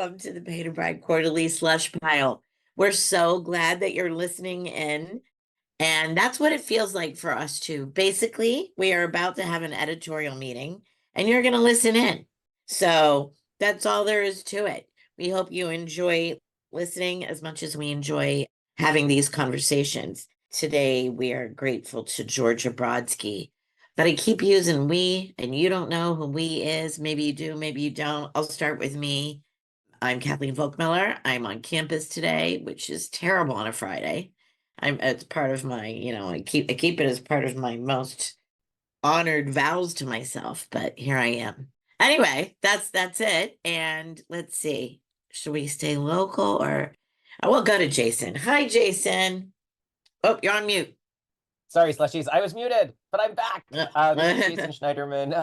welcome to the Pay to Bride Quarterly Slush Pile. We're so glad that you're listening in. And that's what it feels like for us too. Basically, we are about to have an editorial meeting and you're going to listen in. So that's all there is to it. We hope you enjoy listening as much as we enjoy having these conversations. Today, we are grateful to Georgia Brodsky. But I keep using we, and you don't know who we is. Maybe you do, maybe you don't. I'll start with me. I'm Kathleen Volkmiller. I'm on campus today, which is terrible on a Friday. It's part of my, I keep it as part of my most honored vows to myself, but here I am. Anyway, that's it. And let's see. Should we stay local or we'll go to Jason. Hi, Jason. Oh, you're on mute. Sorry, slushies. I was muted, but I'm back. This is Jason Schneiderman.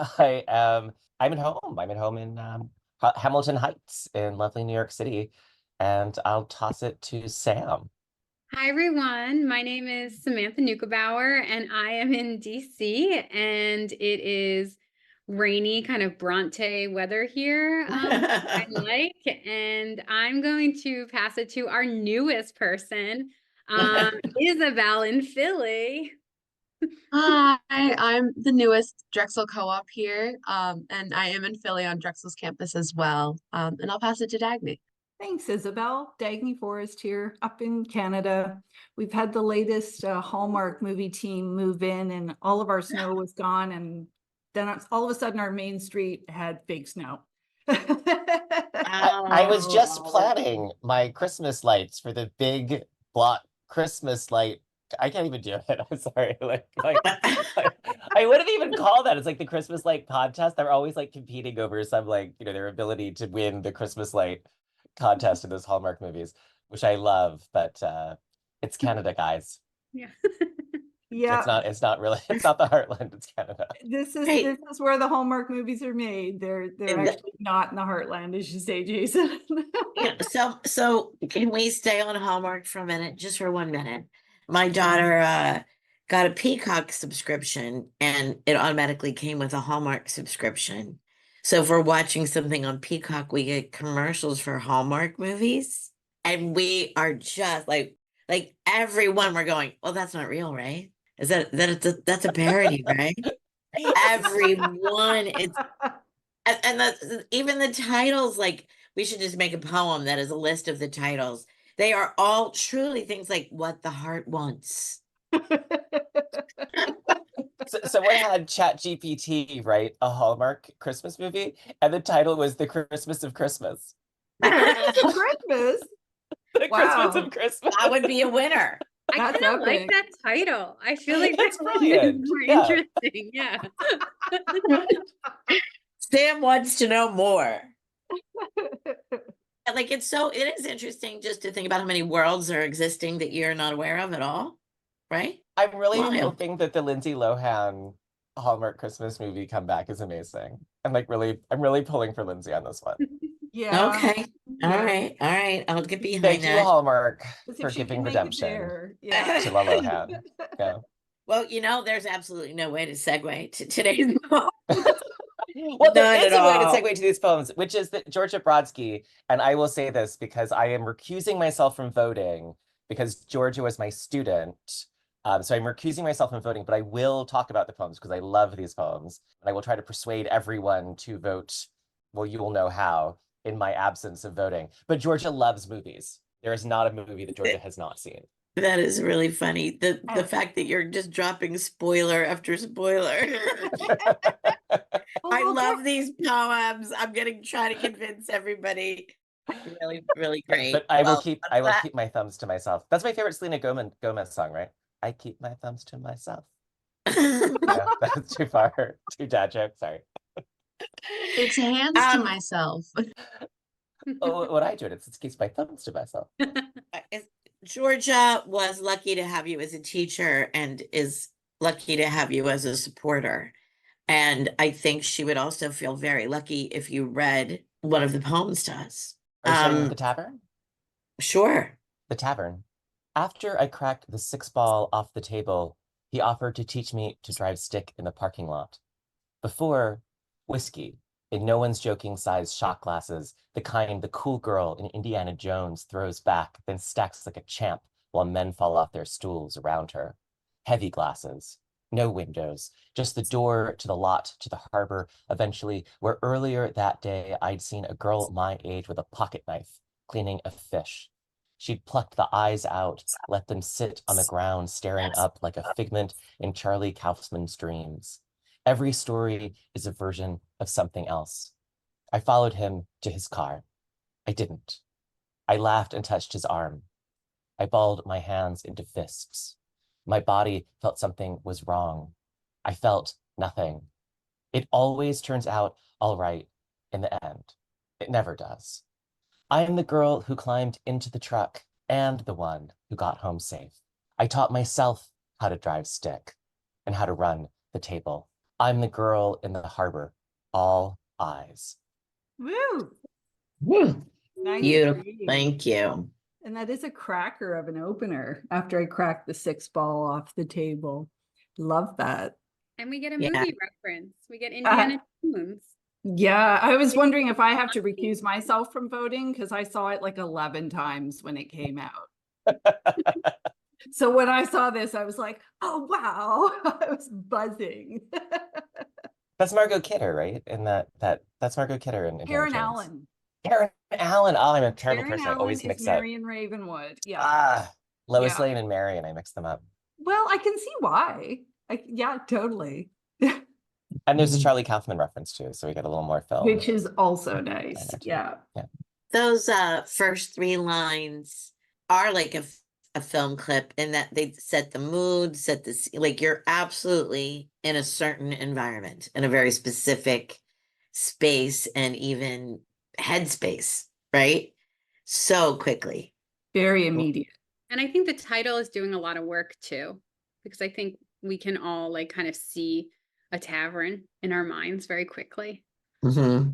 I'm at home. I'm at home in Hamilton Heights in lovely New York City, and I'll toss it to Sam. Hi, everyone. My name is Samantha Nukebauer, and I am in DC, and it is rainy, kind of Bronte weather here, I like, and I'm going to pass it to our newest person, Isabel in Philly. Hi, I'm the newest Drexel co-op here, and I am in Philly on Drexel's campus as well, and I'll pass it to Dagne. Thanks, Isabel. Dagne Forrest here, up in Canada. We've had the latest Hallmark movie team move in, and all of our snow was gone, and then all of a sudden our main street had fake snow. I was just planning my Christmas lights for the big block Christmas light. I can't even do it. I'm sorry. I wouldn't even call that. It's like the Christmas light contest. They're always like competing over some their ability to win the Christmas light contest in those Hallmark movies, which I love, but it's Canada, guys. Yeah. Yeah. It's not the heartland, it's Canada. This is where the Hallmark movies are made. They're actually not in the heartland, as you say, Jason. So can we stay on Hallmark for a minute, just for 1 minute? My daughter got a Peacock subscription and it automatically came with a Hallmark subscription. So if we're watching something on Peacock, we get commercials for Hallmark movies. And we are just like everyone, we're going, well, that's not real, right? That's a parody, right? Everyone, even the titles, like we should just make a poem that is a list of the titles. They are all truly things like what the heart wants. So I had ChatGPT write a Hallmark Christmas movie, and the title was The Christmas of Christmas. Christmas? The Christmas of Christmas. That would be a winner. I kind of like that title. I feel like that's brilliant. More interesting. Yeah. Sam wants to know more. Like it is interesting just to think about how many worlds are existing that you're not aware of at all, right? I'm really hoping that the Lindsay Lohan Hallmark Christmas movie comeback is amazing. I'm really pulling for Lindsay on this one. Yeah. Okay. All right. I'll get behind Thank that. you, Hallmark, for giving redemption to La Lohan. Yeah. Well, there's absolutely no way to segue to today's poem. Well, there is a way to segue to these poems, which is that Georgia Brodsky, and I will say this because I am recusing myself from voting because Georgia was my student. So I'm recusing myself from voting, but I will talk about the poems because I love these poems. And I will try to persuade everyone to vote. Well, you will know how in my absence of voting. But Georgia loves movies. There is not a movie that Georgia has not seen. That is really funny. The fact that you're just dropping spoiler after spoiler. I love these poems. I'm gonna try to convince everybody. Really, really great. But I will keep my thumbs to myself. That's my favorite Selena Gomez song, right? I keep my thumbs to myself. Yeah, that's too far. Too dad joke. Sorry. It's hands to myself. Oh, what I do it keeps my thumbs to myself. Georgia was lucky to have you as a teacher and is lucky to have you as a supporter. And I think she would also feel very lucky if you read one of the poems to us. Are you starting with The Tavern? Sure. The Tavern. After I cracked the 6-ball off the table, he offered to teach me to drive stick in the parking lot. Before, whiskey in no one's joking size shot glasses, the kind the cool girl in Indiana Jones throws back, then stacks like a champ while men fall off their stools around her. Heavy glasses, no windows, just the door to the lot, to the harbor, eventually, where earlier that day I'd seen a girl my age with a pocket knife cleaning a fish. She'd plucked the eyes out, let them sit on the ground, staring up like a figment in Charlie Kaufman's dreams. Every story is a version of something else. I followed him to his car. I didn't. I laughed and touched his arm. I balled my hands into fists. My body felt something was wrong. I felt nothing. It always turns out all right in the end. It never does. I am the girl who climbed into the truck and the one who got home safe. I taught myself how to drive stick and how to run the table. I'm the girl in the harbor, all eyes. Woo! Woo. Nice Beautiful. reading. Thank you. And that is a cracker of an opener after I cracked the 6 ball off the table. Love that. And we get a Yeah. movie reference. We get Indiana Jones. Yeah, I was wondering if I have to recuse myself from voting because I saw it like 11 times when it came out. So when I saw this, I was like, oh, wow. I was buzzing. That's Margot Kidder, right? And that's Margot Kidder in Indiana Karen Jones. Allen. Karen Allen. Oh, I'm a terrible Karen person. I Allen always is mix up. Marion Ravenwood. Yeah. Lois Yeah. Lane and Marion. I mix them up. Well, I can see why. Yeah, totally. And there's a Charlie Kaufman reference too, so we get a little more film. Which is also nice. Yeah. Those first 3 lines are like a film clip in that they set the mood, like you're absolutely in a certain environment, in a very specific space and even headspace, right? So quickly. Very immediate. And I think the title is doing a lot of work too, because I think we can all like kind of see a tavern in our minds very quickly. Mm-hmm.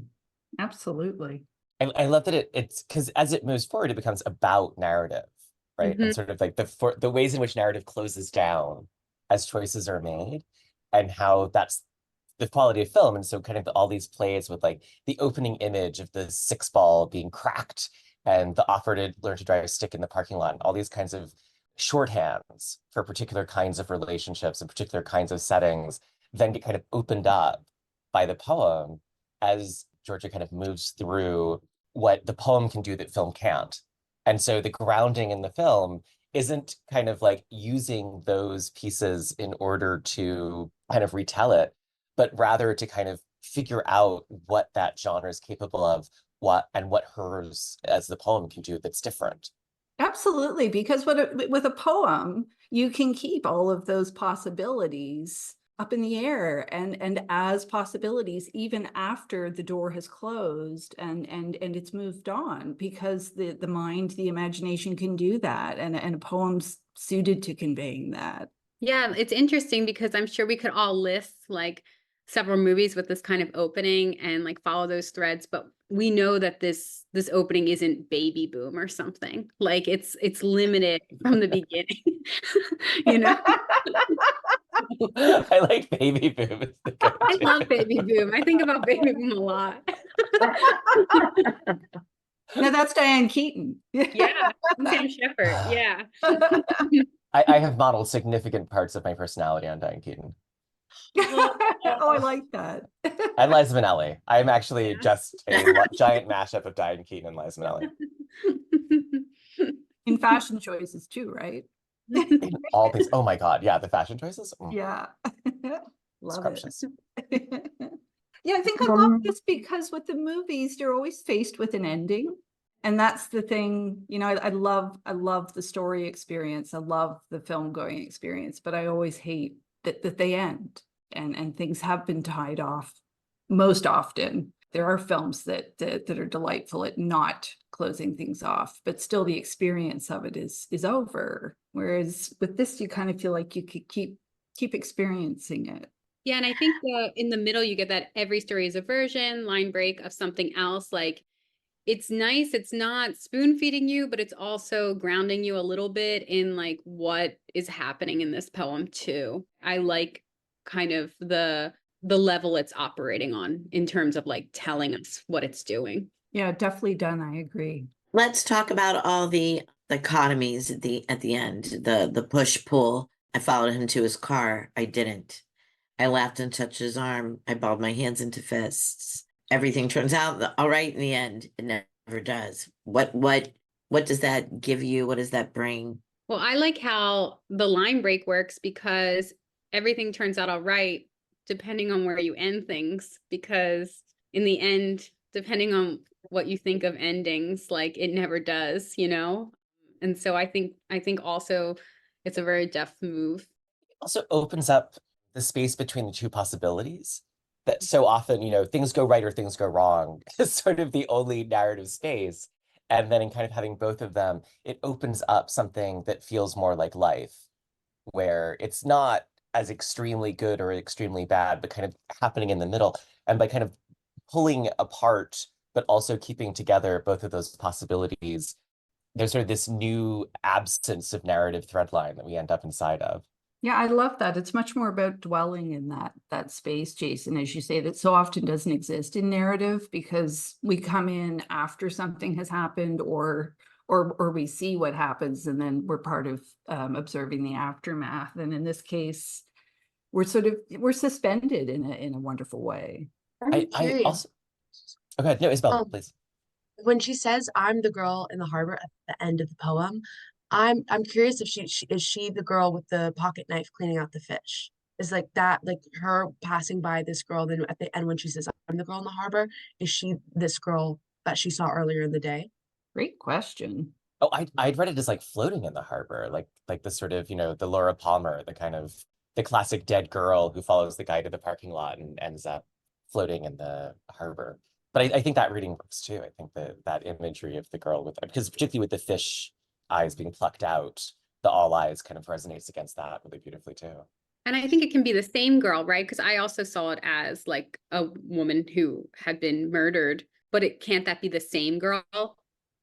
Absolutely. I love that it's because as it moves forward, it becomes about narrative, right? And sort of like the ways in which narrative closes down as choices are made, and how that's the quality of film. And so kind of all these plays with like the opening image of the 6 ball being cracked and the offer to learn to drive a stick in the parking lot, and all these kinds of shorthands for particular kinds of relationships and particular kinds of settings then get kind of opened up by the poem as Georgia kind of moves through what the poem can do that film can't. And so the grounding in the film isn't kind of like using those pieces in order to kind of retell it, but rather to kind of figure out what that genre is capable of, what hers as the poem can do that's different. Absolutely, because with a poem, you can keep all of those possibilities up in the air and as possibilities even after the door has closed and it's moved on, because the mind, the imagination can do that, and a poem's suited to conveying that. Yeah, it's interesting because I'm sure we could all list like several movies with this kind of opening and like follow those threads, but we know that this opening isn't Baby Boom or something. Like it's limited from the beginning. You know? I like Baby Boom. I love Baby Boom. I think about Baby Boom a lot. No, that's Diane Keaton. Yeah, Sam Shepard. Yeah. I have modeled significant parts of my personality on Diane Keaton. Oh, I like that. And Liza Minelli. I'm actually just a giant mashup of Diane Keaton and Liza Minelli. In fashion choices too, right? All these. Oh my God. Yeah, the fashion choices. Yeah. Love Scrumptious. it. Yeah, I think I love this because with the movies, you're always faced with an ending. And that's the thing, you know, I love the story experience. I love the film going experience, but I always hate that they end and things have been tied off most often. There are films that are delightful at not closing things off, but still the experience of it is over. Whereas with this, you kind of feel like you could keep experiencing it. Yeah, and I think in the middle, you get that every story is a version, line break of something else. Like, it's nice. It's not spoon feeding you, but it's also grounding you a little bit in like what is happening in this poem too. I like kind of the the level it's operating on in terms of like telling us what it's doing. Yeah, definitely done. I agree. Let's talk about all the dichotomies at the end, the push pull. I followed him to his car. I didn't. I laughed and touched his arm. I balled my hands into fists. Everything turns out all right in the end. It never does. What does that give you? What does that bring? Well, I like how the line break works because everything turns out all right depending on where you end things, because in the end, depending on what you think of endings, like it never does, you know? And so I think also it's a very deft move. It also opens up the space between the two possibilities that so often, things go right or things go wrong is sort of the only narrative space. And then in kind of having both of them, it opens up something that feels more like life, where it's not as extremely good or extremely bad, but kind of happening in the middle. And by kind of pulling apart, but also keeping together both of those possibilities, there's sort of this new absence of narrative thread line that we end up inside of. Yeah, I love that. It's much more about dwelling in that space, Jason, as you say, that so often doesn't exist in narrative because we come in after something has happened or we see what happens and then we're part of observing the aftermath. And in this case, we're suspended in a wonderful way. I also, okay, no, Isabel, please. When she says, "I'm the girl in the harbor" at the end of the poem, I'm curious if is she the girl with the pocket knife cleaning out the fish? Is like that, like her passing by this girl, then at the end when she says, "I'm the girl in the harbor," is she this girl that she saw earlier in the day? Great question. Oh, I'd read it as like floating in the harbor, like the sort of, the Laura Palmer, the kind of the classic dead girl who follows the guy to the parking lot and ends up floating in the harbor. But I think that reading works too. I think that imagery of the girl because particularly with the fish eyes being plucked out, the all eyes kind of resonates against that really beautifully too. And I think it can be the same girl, right? Because I also saw it as like a woman who had been murdered, but can't that be the same girl,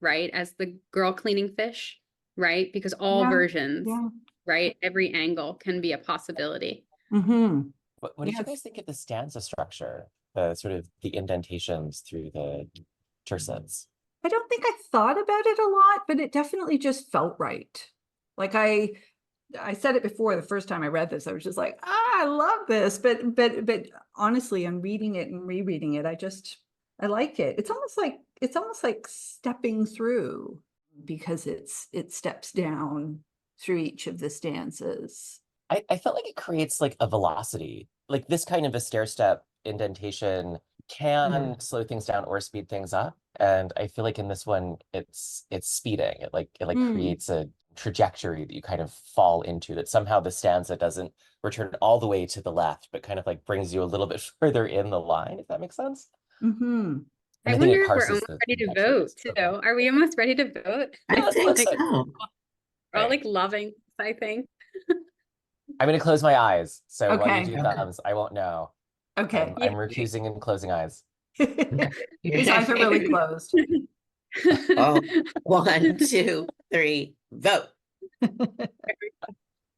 right? As the girl cleaning fish, right? Because all versions, right? Every angle can be a possibility. Mm-hmm. What did you guys think of the stanza structure? The sort of the indentations through the tercets? I don't think I thought about it a lot, but it definitely just felt right. Like I said it before, the first time I read this, I was just like, I love this. But honestly, I'm reading it and rereading it. I like it. It's almost like stepping through because it steps down through each of the stanzas. I felt like it creates like a velocity. Like this kind of a stair step indentation can slow things down or speed things up. And I feel like in this one, it's speeding. It creates a trajectory that you kind of fall into, that somehow the stanza doesn't return all the way to the left, but kind of like brings you a little bit further in the line, if that makes sense. Mm-hmm. I wonder if we're almost ready to vote, too. Are we almost ready to vote? I think so. We're all like loving, I think. I'm going to close my eyes. So while you do Okay. thumbs, I won't know. Okay. I'm recusing and closing eyes. His eyes are really closed. Oh, 1, 2, 3, vote. And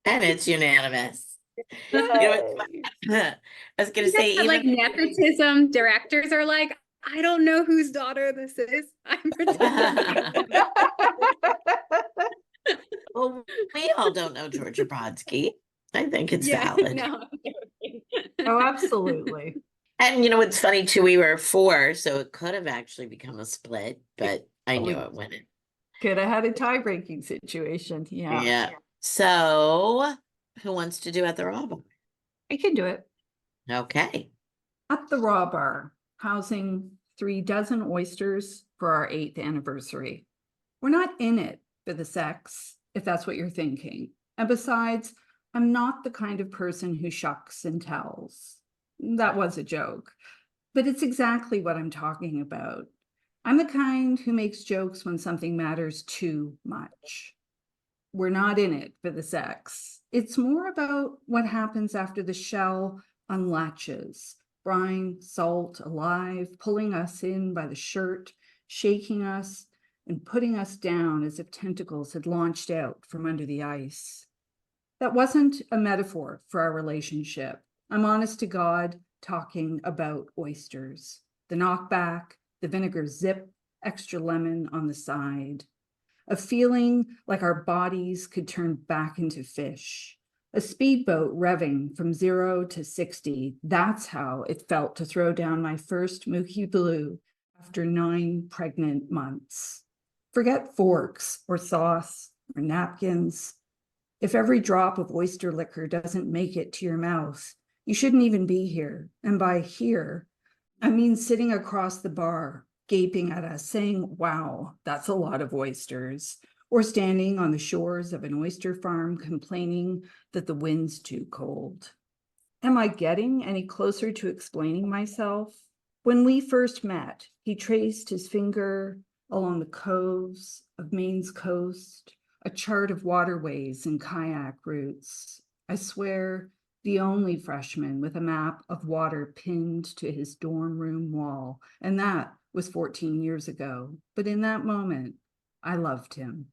it's unanimous. You know what? I was gonna say, even like nepotism directors are like, I don't know whose daughter this is. I'm pretending. well, we all don't know Georgia Brodsky. I think it's valid. No. Oh, absolutely. And it's funny too, we were 4, so it could have actually become a split, but I knew it wouldn't. Could have had a tie-breaking situation. Yeah. So who wants to do At the Raw Bar? I can do it. Okay. At the Raw Bar, housing 3 dozen oysters for our 8th anniversary. We're not in it for the sex, if that's what you're thinking. And besides, I'm not the kind of person who shucks and tells. That was a joke, but it's exactly what I'm talking about. I'm the kind who makes jokes when something matters too much. We're not in it for the sex. It's more about what happens after the shell unlatches. Brine, salt, alive, pulling us in by the shirt, shaking us and putting us down as if tentacles had launched out from under the ice. That wasn't a metaphor for our relationship. I'm honest to God, talking about oysters. The knockback, the vinegar zip, extra lemon on the side. A feeling like our bodies could turn back into fish. A speedboat revving from 0 to 60. That's how it felt to throw down my first Mookie Blue after 9 pregnant months. Forget forks or sauce or napkins. If every drop of oyster liquor doesn't make it to your mouth, you shouldn't even be here. And by here, I mean sitting across the bar, gaping at us, saying, wow, that's a lot of oysters. Or standing on the shores of an oyster farm complaining that the wind's too cold. Am I getting any closer to explaining myself? When we first met, he traced his finger along the coves of Maine's coast, a chart of waterways and kayak routes. I swear, the only freshman with a map of water pinned to his dorm room wall, and that was 14 years ago. But in that moment, I loved him.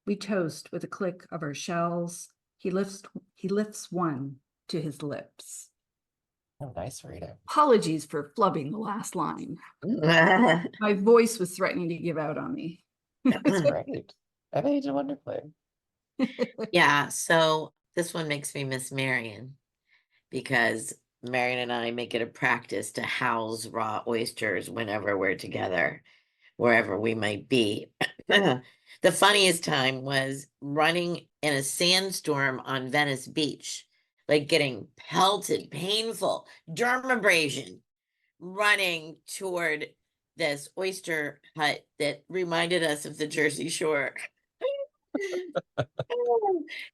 We toast with a click of our shells. He lifts one to his lips. Oh, nice reading. Apologies for flubbing the last line. My voice was threatening to give out on me. That's great. I think you did wonderfully. Yeah, so this one makes me miss Marion, because Marion and I make it a practice to house raw oysters whenever we're together, wherever we might be. The funniest time was running in a sandstorm on Venice Beach, like getting pelted, painful, dermabrasion, running toward this oyster hut that reminded us of the Jersey Shore.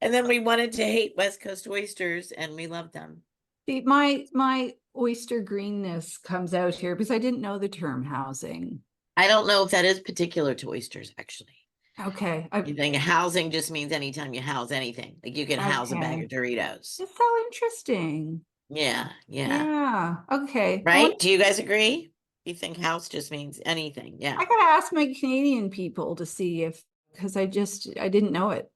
And then we wanted to hate West Coast oysters, and we loved them. See, my oyster greenness comes out here because I didn't know the term housing. I don't know if that is particular to oysters, actually. Okay. You think housing just means anytime you house anything. Like you can house a bag of Doritos. It's so interesting. Yeah. Yeah. Okay. Right? Do you guys agree? You think house just means anything? Yeah. I gotta ask my Canadian people to see if, because I didn't know it.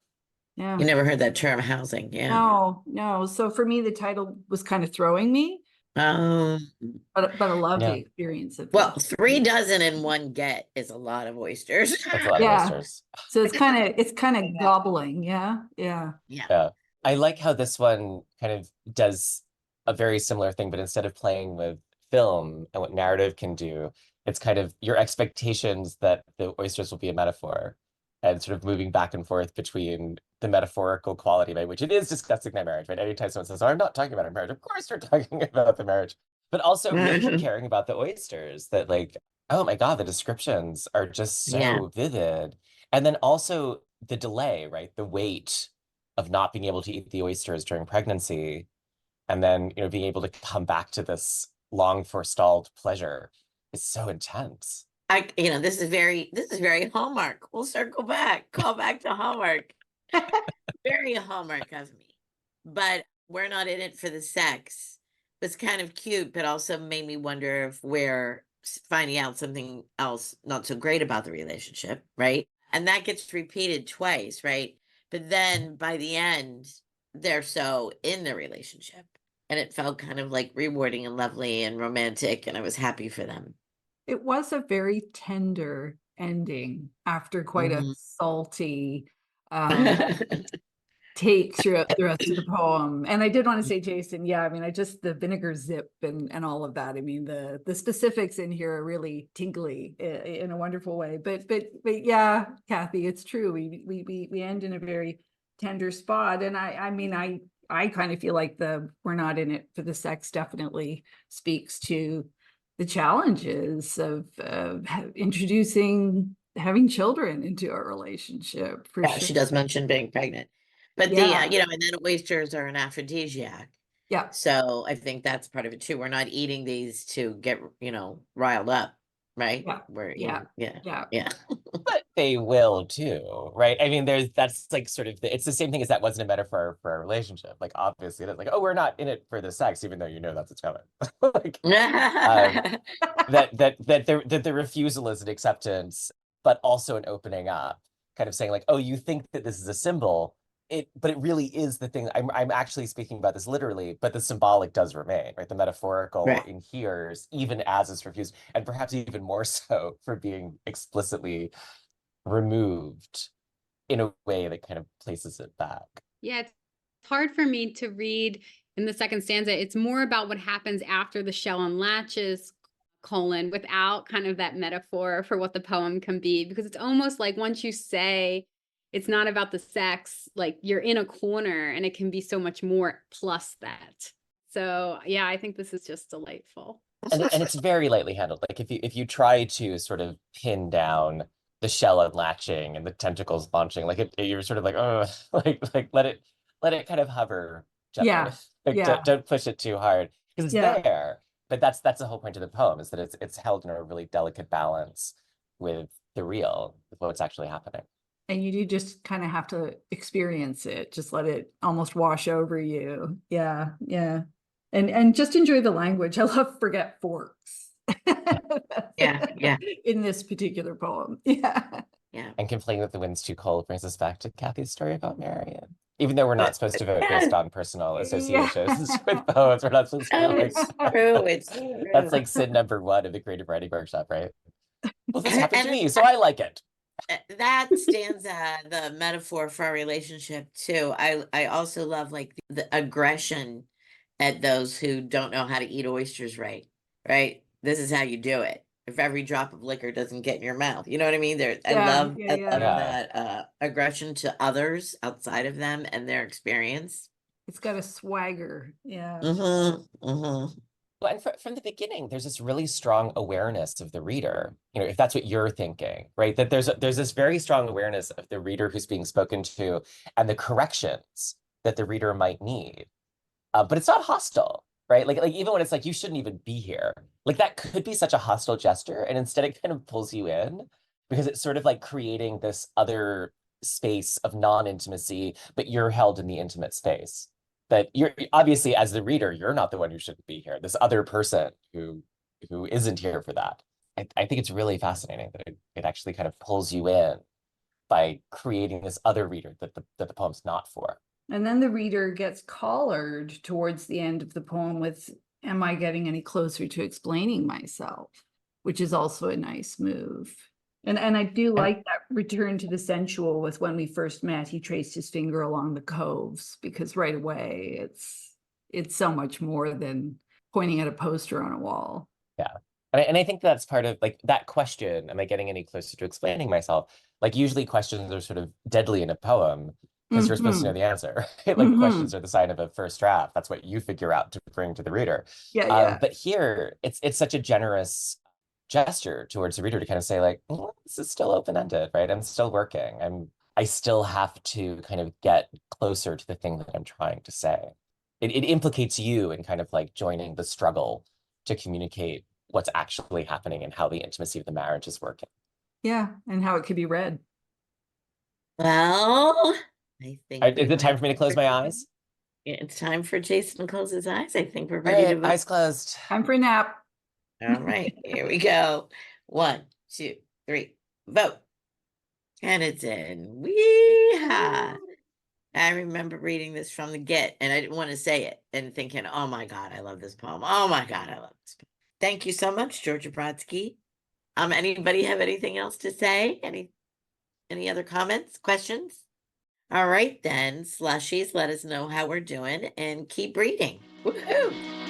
Yeah. You never heard that term housing. Yeah. No. So for me, the title was kind of throwing me, Um, but I love the Yeah. experience of well, it. 3 dozen in one get is a lot of oysters. That's a lot Yeah. of oysters. So it's kind of gobbling. Yeah. Yeah. Yeah. I like how this one kind of does a very similar thing, but instead of playing with film and what narrative can do, it's kind of your expectations that the oysters will be a metaphor and sort of moving back and forth between the metaphorical quality by which it is discussing their marriage, right? Anytime someone says, oh, I'm not talking about our marriage, of course we're talking about the marriage, but also really caring about the oysters, that like, oh my God, the descriptions are just so vivid. And then also the delay, right? The wait of not being able to eat the oysters during pregnancy, and then, you know, being able to come back to this long forestalled pleasure is so intense. This is very Hallmark. We'll circle back, call back to Hallmark. Very Hallmark of me. But we're not in it for the sex. It was kind of cute, but also made me wonder if we're finding out something else not so great about the relationship, right? And that gets repeated twice, right? But then by the end, they're so in the relationship. And it felt kind of like rewarding and lovely and romantic, and I was happy for them. It was a very tender ending after quite a salty take throughout the rest of the poem. And I did want to say, Jason, yeah, I mean, the vinegar zip and all of that. I mean, the specifics in here are really tingly in a wonderful way. But yeah, Kathy, it's true. We end in a very tender spot. And I kind of feel like we're not in it for the sex definitely speaks to the challenges of having children into a relationship. For sure. She does mention being pregnant, but and then oysters are an aphrodisiac. Yeah. So I think that's part of it too. We're not eating these to get, riled up, right? Yeah. We're Yeah. Yeah. But they will too, right? I mean, that's like sort of it's the same thing as that wasn't a metaphor for a relationship. Like obviously it's like, oh, we're not in it for the sex, even though that's what's coming. Like that the refusal is an acceptance, but also an opening up, kind of saying like, oh, you think that this is a symbol. but it really is the thing. I'm actually speaking about this literally, but the symbolic does remain, right? The metaphorical Right. inheres even as it's refused, and perhaps even more so for being explicitly removed in a way that kind of places it back. Yeah, it's hard for me to read in the second stanza. It's more about what happens after the shell unlatches, without kind of that metaphor for what the poem can be, because it's almost like once you say it's not about the sex, like you're in a corner and it can be so much more plus that. So yeah, I think this is just delightful. And it's very lightly handled. Like if you try to sort of pin down the shell unlatching and the tentacles launching, like you're sort of like, oh, like let it kind of hover gently. Yeah, Like yeah. don't push it too hard because it's Yeah. there. But that's the whole point of the poem, is that it's held in a really delicate balance with the real, with what's actually happening. And you do just kind of have to experience it, just let it almost wash over you. Yeah, yeah. And just enjoy the language. I love forget forks. Yeah. In this particular poem. Yeah. Yeah. And complaining that the wind's too cold brings us back to Kathy's story about Marion. Even though we're not supposed to vote based on personal associations with poets, we're not supposed to Oh, like, it's true. That's like sin number 1 of the creative writing workship, right? Well, this happened to And me, so I like it. that stanza, the metaphor for our relationship too. I also love like the aggression at those who don't know how to eat oysters right. This is how you do it. If every drop of liquor doesn't get in your mouth, you know what I mean? I love that aggression to others outside of them and their experience. It's got a swagger. Yeah. Well, and from the beginning, there's this really strong awareness of the reader, if that's what you're thinking, right? That there's this very strong awareness of the reader who's being spoken to and the corrections that the reader might need. But it's not hostile, right? Like even when it's like, you shouldn't even be here, like that could be such a hostile gesture. And instead it kind of pulls you in because it's sort of like creating this other space of non-intimacy, but you're held in the intimate space. That you're obviously, as the reader, you're not the one who shouldn't be here. This other person who isn't here for that. I think it's really fascinating that it actually kind of pulls you in by creating this other reader that the poem's not for. And then the reader gets collared towards the end of the poem with, am I getting any closer to explaining myself? Which is also a nice move. And I do like that return to the sensual with when we first met, he traced his finger along the coves, because right away it's so much more than pointing at a poster on a wall. Yeah. And I think that's part of like that question, am I getting any closer to explaining myself? Like usually questions are sort of deadly in a poem because you're supposed to know the answer. Right? Like questions are the sign of a first draft. That's what you figure out to bring to the reader. Yeah. But here it's such a generous gesture towards the reader to kind of say like, this is still open-ended, right? I'm still working. I still have to kind of get closer to the thing that I'm trying to say. It implicates you in kind of like joining the struggle to communicate what's actually happening and how the intimacy of the marriage is working. Yeah, and how it could be read. Well, I think is it time for me to close my eyes? It's time for Jason to close his eyes. I think we're ready to vote. Eyes closed. Time for a nap. All right, here we go. 1, 2, 3, vote. And it's in. Weeha. I remember reading this from the get, and I didn't want to say it, and thinking, oh my God, I love this poem. Oh my God, I love this poem. Thank you so much, Georgia Brodsky. Anybody have anything else to say? Any other comments, questions? All right, then, slushies, let us know how we're doing and keep reading. Woohoo!